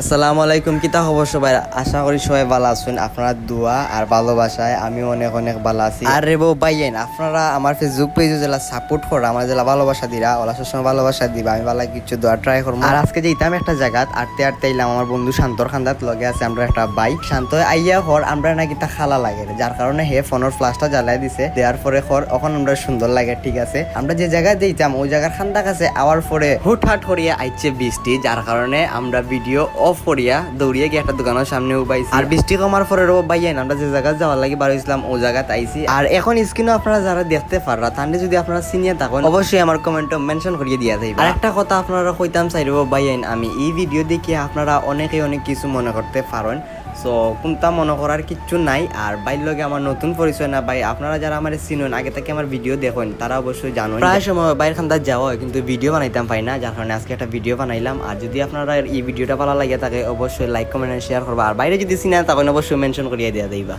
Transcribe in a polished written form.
আসসালামু আলাইকুম, কিতা খবর সবাই? আশা করি সবাই ভালো আছেন। আপনারা দোয়া আর ভালোবাসায় আমি অনেক অনেক ভালো আছি। আর রে বউ ভাইয়েন, আপনারা আমার ফেসবুক পেজে যেলা সাপোর্ট করা, আমার যেলা ভালোবাসা দিরা, ওলা সবসময় ভালোবাসা দিবা। আমি ভালো কিছু দোয়া ট্রাই করবো। আর আজকে যেতাম একটা জায়গাত আটতে আটতে এলাম, আমার বন্ধু শান্তর খান্দাত লগে আছে আমরা একটা বাইক। শান্ত আইয়া হর আমরা নাকি তা খালা লাগে, যার কারণে হে ফোনের ফ্লাশটা জ্বালাই দিছে। দেওয়ার পরে হর এখন আমরা সুন্দর লাগে, ঠিক আছে। আমরা যে জায়গায় যেতাম ওই জায়গার খান্দা কাছে আওয়ার পরে হুটহাট করিয়া আইছে বৃষ্টি, যার কারণে আমরা ভিডিও অফ করিয়া দৌড়িয়ে গিয়ে একটা দোকানের সামনে উবাইছি। আর বৃষ্টি কমার পরে রো বাইয়েন আমরা যে জায়গা যাওয়ার লাগে বার হইছিলাম ও জায়গাতে আইছি। আর এখন স্ক্রিনে আপনারা যারা দেখতে পাররা তাহলে যদি আপনারা সিনিয়র থাকেন অবশ্যই আমার কমেন্টে মেনশন করিয়ে দিয়া যাইবে। আর একটা কথা আপনারা কইতাম চাইরো বাইয়েন, আমি এই ভিডিও দেখে আপনারা অনেকে অনেক কিছু মনে করতে পারেন। সো কোনটা মনে করার কিচ্ছু নাই। আর বাইর লগে আমার নতুন পরিচয় না ভাই, আপনারা যারা আমার চিনেন আগে থেকে আমার ভিডিও দেখেন তারা অবশ্যই জানেন প্রায় সময় বাইর খান্দার যাওয়া হয় কিন্তু ভিডিও বানাইতাম পাই না, যার কারণে আজকে একটা ভিডিও বানাইলাম। আর যদি আপনারা এই ভিডিওটা ভালো লাগে থাকে অবশ্যই লাইক কমেন্ট শেয়ার করবা। আর বাইরে যদি চিনেন তখন অবশ্যই মেনশন করিয়ে দেওয়া যাইবা।